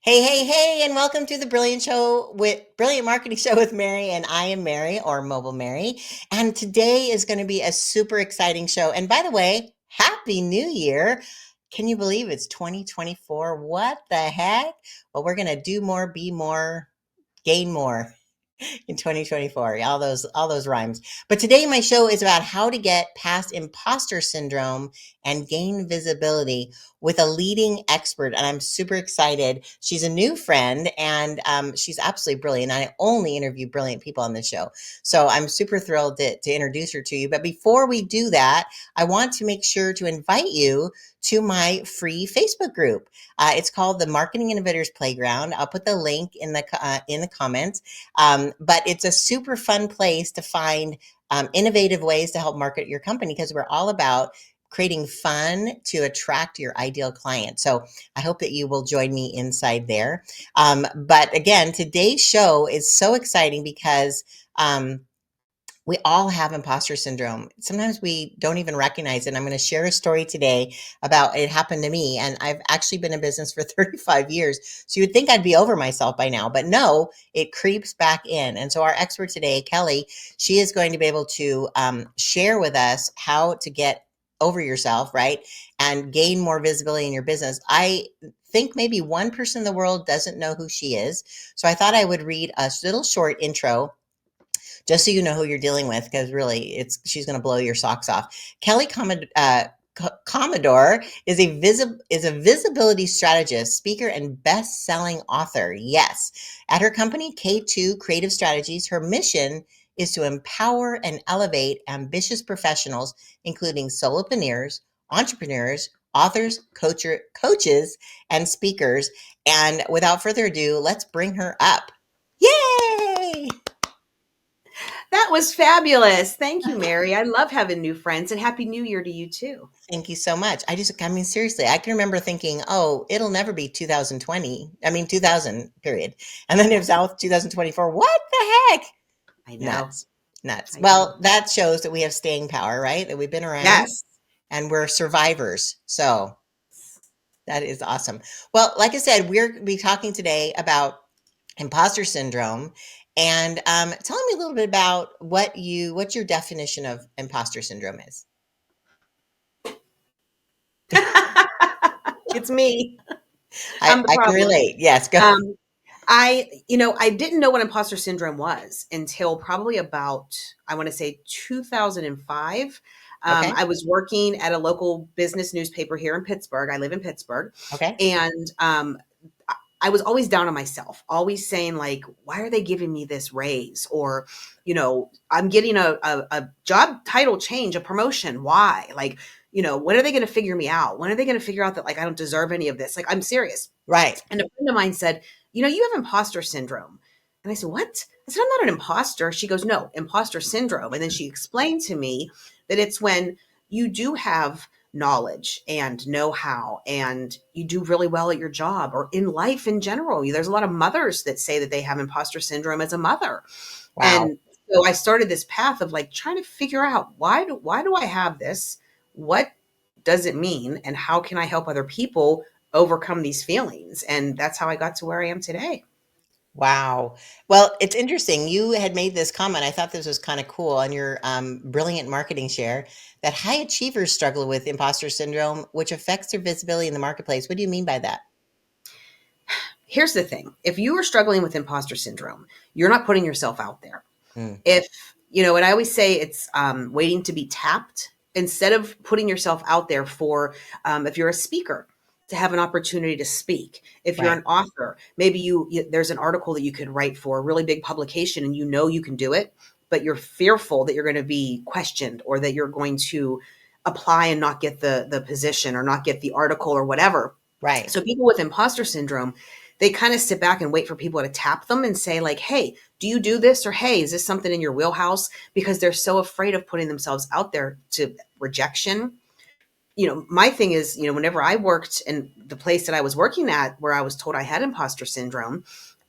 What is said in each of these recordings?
Hey, and welcome to the Brilliant Marketing Show with Mary. And I am Mary, or Mobile Mary. And today is going to be a super exciting show. And by the way, Happy New Year. Can you believe it's 2024? What the heck? Well, we're going to do more, be more, gain more in 2024. All those rhymes. But today my show is about how to get past imposter syndrome and gain visibility with a leading expert. And I'm super excited. She's a new friend and she's absolutely brilliant. I only interview brilliant people on this show. So I'm super thrilled to introduce her to you. But before we do that, I want to make sure to invite you to my free Facebook group. It's called the Marketing Innovators Playground. I'll put the link in the comments. But it's a super fun place to find innovative ways to help market your company because we're all about creating fun to attract your ideal client. So I hope that you will join me inside there. But again, today's show is so exciting because we all have imposter syndrome. Sometimes we don't even recognize it. I'm going to share a story today about it happened to me. And I've actually been in business for 35 years. So you would think I'd be over myself by now, but no, it creeps back in. And so our expert today, Kelli, she is going to be able to share with us how to get over yourself, right? And gain more visibility in your business. I think maybe one person in the world doesn't know who she is. So I thought I would read a little short intro just so you know who you're dealing with, because really, she's going to blow your socks off. Kelli Komondor is a visibility strategist, speaker, and best-selling author. Yes, at her company K2 Creative Strategies, her mission is to empower and elevate ambitious professionals, including solopreneurs, entrepreneurs, authors, coaches, and speakers. And without further ado, let's bring her up. Yay! That was fabulous. Thank you, Mary. I love having new friends, and Happy New Year to you too. Thank you so much. I mean, seriously, I can remember thinking, oh, it'll never be 2020. I mean, 2000, period. And then it was out 2024. What the heck? I know. Nuts. Nuts. I know. Well, that shows that we have staying power, right? That we've been around Yes. and we're survivors. So that is awesome. Well, like I said, we're going to be talking today about imposter syndrome. And telling me a little bit about what your definition of imposter syndrome is. It's me. I, I'm the I can problem. relate. Yes, go. Um, I didn't know what imposter syndrome was until probably about, I want to say 2005. Okay. I was working at a local business newspaper here in Pittsburgh. I live in Pittsburgh. Okay. And I was always down on myself, always saying like, why are they giving me this raise? Or, I'm getting a job title change, a promotion. Why? Like, when are they going to figure me out? When are they going to figure out that like, I don't deserve any of this? Like, I'm serious. Right. And a friend of mine said, you have imposter syndrome. And I said, what? I said, I'm not an imposter. She goes, no, imposter syndrome. And then she explained to me that it's when you do have knowledge and know-how and you do really well at your job or in life in general. There's a lot of mothers that say that they have imposter syndrome as a mother. Wow. And so I started this path of like trying to figure out why do I have this? What does it mean? And how can I help other people overcome these feelings? And that's how I got to where I am today. Wow. Well, it's interesting. You had made this comment. I thought this was kind of cool on your brilliant marketing share that high achievers struggle with imposter syndrome, which affects their visibility in the marketplace. What do you mean by that? Here's the thing. If you are struggling with imposter syndrome, you're not putting yourself out there. Mm, If, and I always say it's waiting to be tapped instead of putting yourself out there for, if you're a speaker, to have an opportunity to speak. If you're right. an author, maybe there's an article that you could write for a really big publication and you can do it, but you're fearful that you're going to be questioned or that you're going to apply and not get the position or not get the article or whatever. Right. So people with imposter syndrome, they kind of sit back and wait for people to tap them and say like, hey, do you do this? Or, hey, is this something in your wheelhouse? Because they're so afraid of putting themselves out there to rejection. My thing is, whenever I worked in the place that I was working at, where I was told I had imposter syndrome,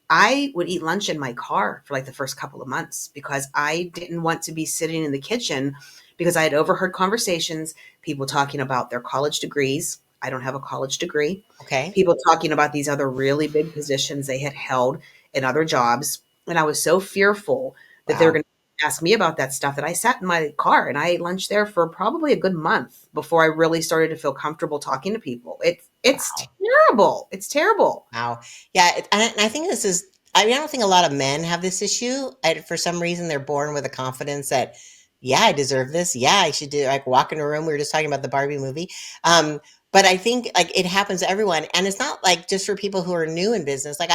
I would eat lunch in my car for like the first couple of months because I didn't want to be sitting in the kitchen because I had overheard conversations, people talking about their college degrees. I don't have a college degree. Okay. People talking about these other really big positions they had held in other jobs. And I was so fearful that they were Wow. going to ask me about that stuff that I sat in my car and I ate lunch there for probably a good month before I really started to feel comfortable talking to people. It's Wow. terrible. It's terrible. Wow. Yeah, and I think this is I mean, I don't think a lot of men have this issue. For some reason, they're born with a confidence that, yeah, I deserve this. Yeah, I should do like walk in a room. We were just talking about the Barbie movie. Um, but I think like it happens to everyone. And it's not like just for people who are new in business. Like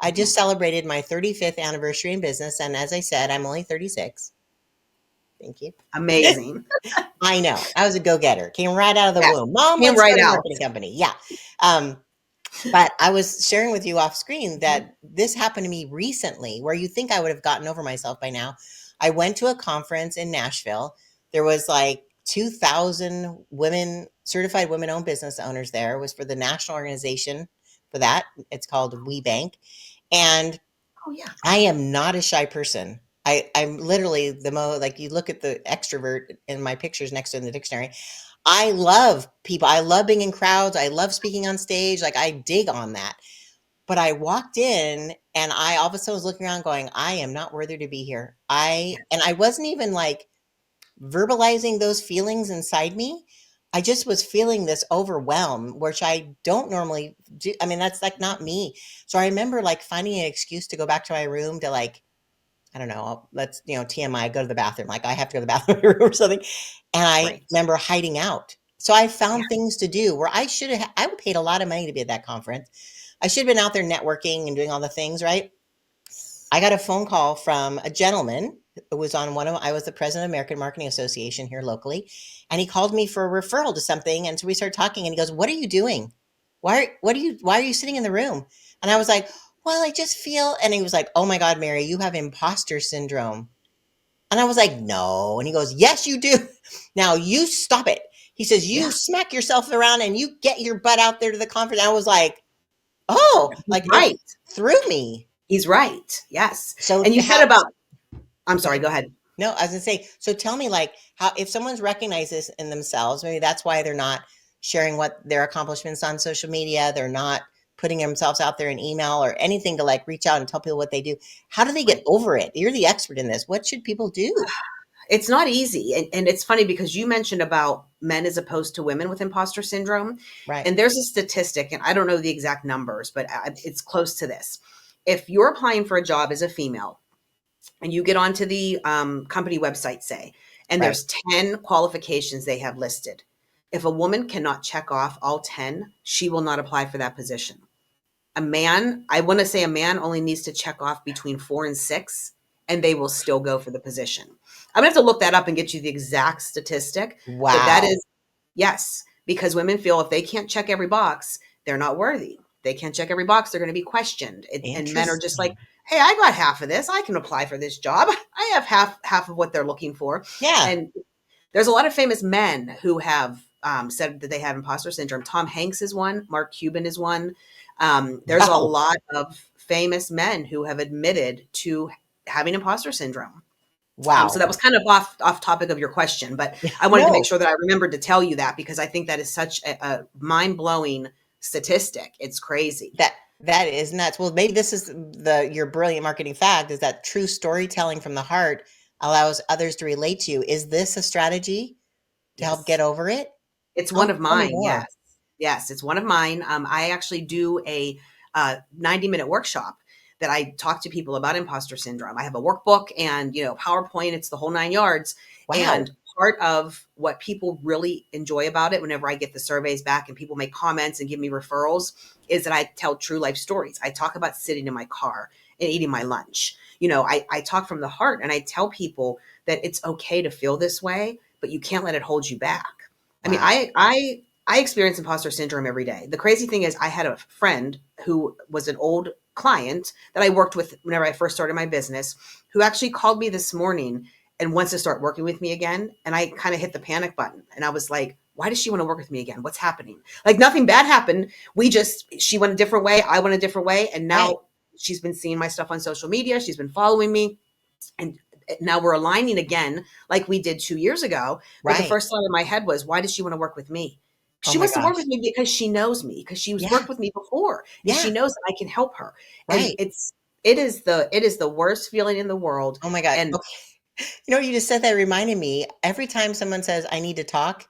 I just celebrated my 35th anniversary in business. And as I said, I'm only 36. Thank you. Amazing. I know. I was a go-getter. Came right out of the Yes. womb. Mom, Came let's right start a out. marketing company. Yeah. Um, but I was sharing with you off screen that this happened to me recently where you think I would have gotten over myself by now. I went to a conference in Nashville. There was like 2,000 women, certified women-owned business owners there. It was for the national organization for that. It's called WeBank. And Oh yeah. I am not a shy person. I'm literally like you look at the extrovert in my pictures next to in the dictionary. I love people. I love being in crowds. I love speaking on stage. Like I dig on that. But I walked in and I all of a sudden was looking around going, I am not worthy to be here. I wasn't even like verbalizing those feelings inside me. I just was feeling this overwhelm, which I don't normally do. I mean, that's like not me. So I remember like finding an excuse to go back to my room to like I don't know, let's, TMI, go to the bathroom. Like I have to go to the bathroom or something. And I Right. remember hiding out. So I Yeah. found things to do where I would paid a lot of money to be at that conference. I should have been out there networking and doing all the things, right? I got a phone call from a gentleman who was on I was the president of American Marketing Association here locally. And he called me for a referral to something. And so we started talking and he goes, what are you doing? Why are you sitting in the room? And I was like, well, I just feel, and he was like, oh my God, Mary, you have imposter syndrome. And I was like, no. And he goes, yes, you do. Now you stop it. He says, you Yeah. smack yourself around and you get your butt out there to the conference. And I was like, oh, He's like it right. threw me. He's right. Yes. So And you said how, about, I'm go sorry, ahead. go ahead. No, I was gonna say, so tell me like how if someone's recognized this in themselves, maybe that's why they're not sharing what their accomplishments on social media, they're not putting themselves out there in email or anything to like reach out and tell people what they do. How do they get Right. over it? You're the expert in this. What should people do? It's not easy. And it's funny because you mentioned about men as opposed to women with imposter syndrome. Right. And there's a statistic, and I don't know the exact numbers, but it's close to this. If you're applying for a job as a female and you get onto the company website, say, and Right. there's 10 qualifications they have listed, if a woman cannot check off all 10, she will not apply for that position. A man, I want to say a man only needs to check off between 4 and 6, and they will still go for the position. I'm gonna have to look that up and get you the exact statistic, but that Wow. is yes, because women feel if they can't check every box, they're not worthy. They can't check every box, they're going to be questioned. And men are just like, Interesting. "Hey, I got half of this. I can apply for this job. I have half of what they're looking for." Yeah. And there's a lot of famous men who have said that they have imposter syndrome. Tom Hanks is one. Mark Cuban is one. There's a Wow. lot of famous men who have admitted to having imposter syndrome. So Wow. that was kind of off topic of your question, but I wanted to make No, sure that I remembered to tell you that because I think that is such a mind blowing statistic. It's crazy. that is nuts. Well, maybe this is the your brilliant marketing fact is that true storytelling from the heart allows others to relate to you. Is this a strategy to help Yes. get over it? It's one of Tell me mine, yes. more. Yes, it's one of mine. I actually do a 90-minute workshop that I talk to people about imposter syndrome. I have a workbook and, PowerPoint, it's the whole 9 yards. Wow. And part of what people really enjoy about it whenever I get the surveys back and people make comments and give me referrals is that I tell true life stories. I talk about sitting in my car and eating my lunch. I talk from the heart and I tell people that it's okay to feel this way, but you can't let it hold you back. I mean, Wow. I experience imposter syndrome every day. The crazy thing is I had a friend who was an old client that I worked with whenever I first started my business, who actually called me this morning and wants to start working with me again. And I kind of hit the panic button. And I was like, why does she want to work with me again? What's happening? Like nothing bad happened. She went a different way. I went a different way. And Right. now she's been seeing my stuff on social media. She's been following me. And now we're aligning again like we did 2 years ago. But the Right. first thought in my head was, why does she want to work with me? Oh She my wants to work gosh. with me because she knows me, because she was Yeah. worked with me before, and she Yeah. knows that I can help her. And Right. it is the worst feeling in the world. Oh my God. And Okay. You know, you just said that reminded me. Every time someone says, I need to talk,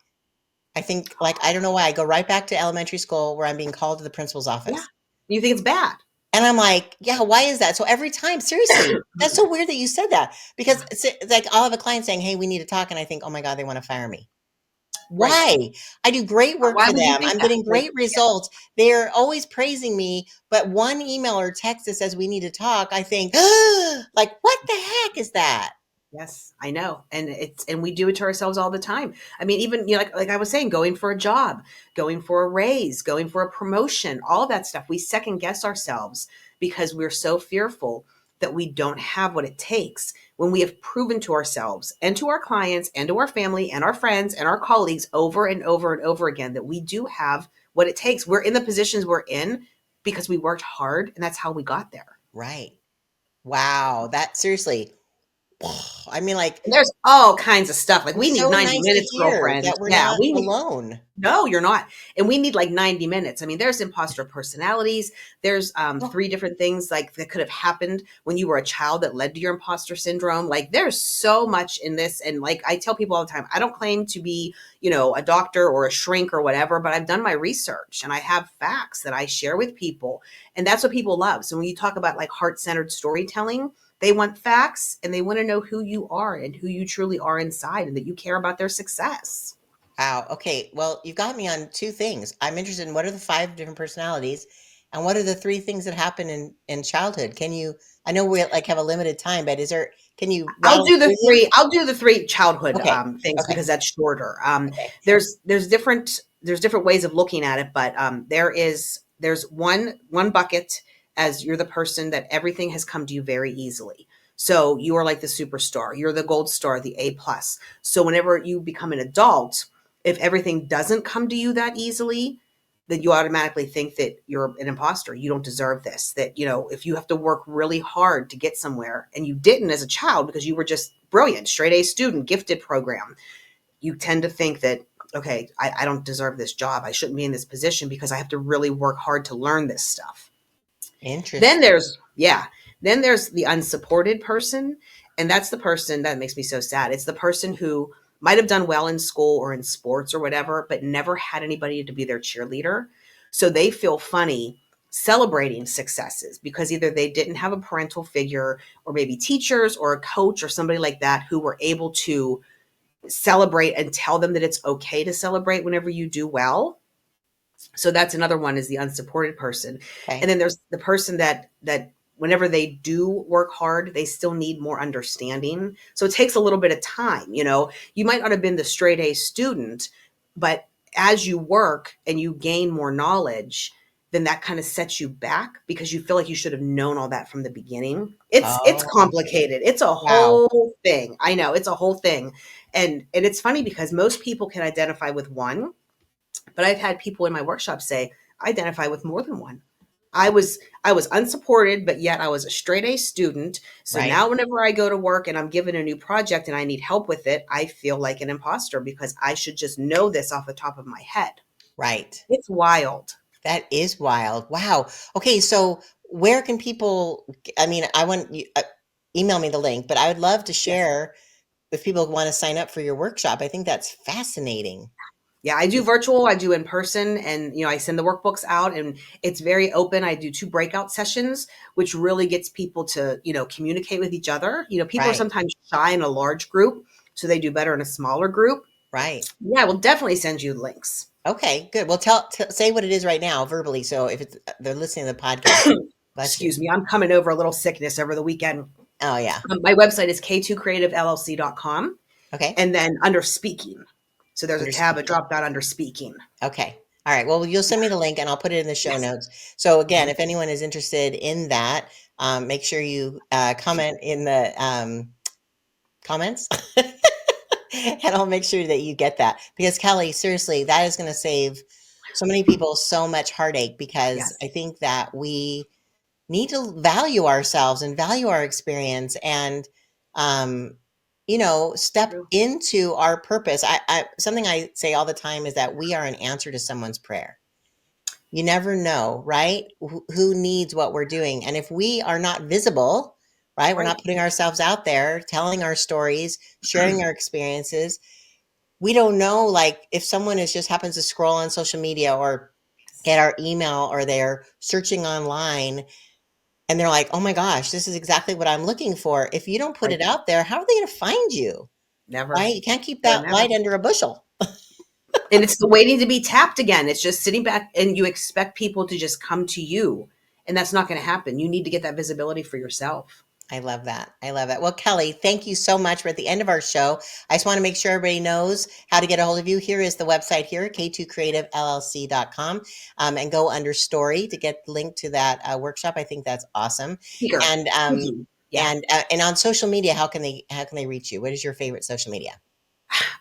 I think, like, I don't know why, I go right back to elementary school where I'm being called to the principal's yeah, office. you think it's bad. And I'm like, yeah, why is that? So every time, seriously, that's so weird that you said that because Yeah, it's like I'll have a client saying, hey, we need to talk. And I think, oh my God, they want to fire me. right. Why? I do great work Why for would you them. think I'm that? getting Like, great results. They're always praising me. But one email or text that says we need to talk, I think, like, what the heck is that? yes, I know. And we do it to ourselves all the time. I mean, even, like I was saying, going for a job, going for a raise, going for a promotion, all that stuff. We second guess ourselves because we're so fearful that we don't have what it takes, when we have proven to ourselves and to our clients and to our family and our friends and our colleagues over and over and over again that we do have what it takes. We're in the positions we're in because we worked hard, and that's how we got there. Right. Wow. That seriously, I mean, like, And there's all kinds of stuff. Like, we it's need so 90 nice to minutes, hear girlfriend. that we're Yeah, not we need. alone. No, you're not. And we need like 90 minutes. I mean, there's imposter personalities. There's Oh, three different things like that could have happened when you were a child that led to your imposter syndrome. Like, there's so much in this. And like I tell people all the time, I don't claim to be, a doctor or a shrink or whatever, but I've done my research and I have facts that I share with people. And that's what people love. So when you talk about like heart-centered storytelling, they want facts and they want to know who you are and who you truly are inside, and that you care about their success. wow. Okay. Well, you've got me on two things. I'm interested in what are the five different personalities and what are the three things that happen in childhood? Can you, I know we like have a limited time, but can you I'll rattle do the through them? three. I'll do the three childhood Okay. things Okay. because that's shorter. Okay. There's different ways of looking at it, but there's one bucket as you're the person that everything has come to you very easily. So you are like the superstar. You're the gold star, the A plus. So whenever you become an adult, if everything doesn't come to you that easily, then you automatically think that you're an imposter. You don't deserve this. That, if you have to work really hard to get somewhere and you didn't as a child because you were just brilliant, straight A student, gifted program, you tend to think that, okay, I don't deserve this job. I shouldn't be in this position because I have to really work hard to learn this stuff. Then Interesting. there's the unsupported person, and that's the person that makes me so sad. It's the person who might have done well in school or in sports or whatever, but never had anybody to be their cheerleader. So they feel funny celebrating successes because either they didn't have a parental figure or maybe teachers or a coach or somebody like that who were able to celebrate and tell them that it's okay to celebrate whenever you do well. So that's another one, is the unsupported person. And Okay. then there's the person that whenever they do work hard, they still need more understanding. So it takes a little bit of time. You might not have been the straight A student, but as you work and you gain more knowledge, then that kind of sets you back because you feel like you should have known all that from the beginning. It's Oh, complicated. It's a wow. whole thing. I know, it's a whole thing. And it's funny because most people can identify with one, but I've had people in my workshop say, I identify with more than one. I was unsupported, but yet I was a straight A student. So Right. now whenever I go to work and I'm given a new project and I need help with it, I feel like an imposter because I should just know this off the top of my head. Right. It's wild. That is wild. Wow. Okay. So where can people, I mean, I want you, email me the link, but I would love to Yes. share if people want to sign up for your workshop. I think that's fascinating. Yeah, I do virtual, I do in person, and I send the workbooks out, and it's very open. I do two breakout sessions, which really gets people to, communicate with each other. People are Right. sometimes shy in a large group, so they do better in a smaller group. Right. Yeah, we'll definitely send you links. Okay, good. Well, say what it is right now verbally. So if it's they're listening to the podcast, bless you. Excuse me, I'm coming over a little sickness over the weekend. Oh yeah. My website is k2creativellc.com, Okay. and then under speaking. So there's a Under tab, a speaking. drop down under speaking. Okay. All right. Well, you'll send me the link and I'll put it in the show Yes. notes. So again, Mhm. if anyone is interested in that, make sure you comment in the comments, and I'll make sure that you get that because Kelli, seriously, that is going to save so many people so much heartache because Yes. I think that we need to value ourselves and value our experience and um step True. into our purpose. Something I say all the time is that we are an answer to someone's prayer. You never know, right? Who needs what we're doing? And if we are not visible, right? We're not Right. putting ourselves out there, telling our stories, sharing our experiences. We don't know, like, if someone is just happens to scroll on social media or get our email or they're searching online and they're like, "Oh my gosh, this is exactly what I'm looking for." If you don't put Right. it out there, how are they going to find you? Never. Right? You can't keep Never, that never. light under a bushel. And it's the waiting to be tapped again. It's just sitting back and you expect people to just come to you. And that's not going to happen. You need to get that visibility for yourself. I love that. I love it. Well, Kelli, thank you so much. We're at the end of our show. I just want to make sure everybody knows how to get a hold of you. Here is the website here, k2creativellc.com, and go under story to get the link to that workshop. I think that's awesome. Speaker. And Thank you. Yeah. and on social media, how can they reach you? What is your favorite social media?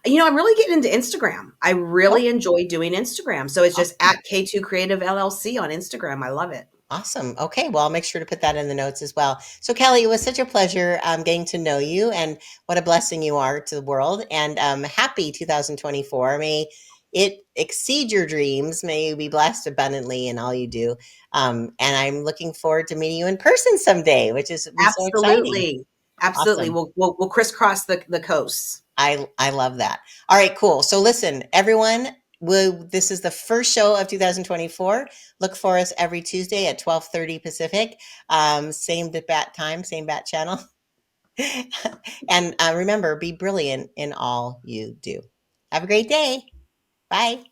I'm really getting into Instagram. I Oh, really enjoy doing Instagram. So it's just awesome. at K2 Creative LLC on Instagram. I love it. Awesome. Okay. Well, I'll make sure to put that in the notes as well. So, Kelli, it was such a pleasure getting to know you and what a blessing you are to the world. And happy 2024. May it exceed your dreams. May you be blessed abundantly in all you do. And I'm looking forward to meeting you in person someday, which is be so exciting. Absolutely. Absolutely. Awesome. We'll crisscross the coasts. I love that. All right, cool. So listen, everyone, this is the first show of 2024. Look for us every Tuesday at 12:30 Pacific. Same bat time, same bat channel. And remember, be brilliant in all you do. Have a great day. Bye.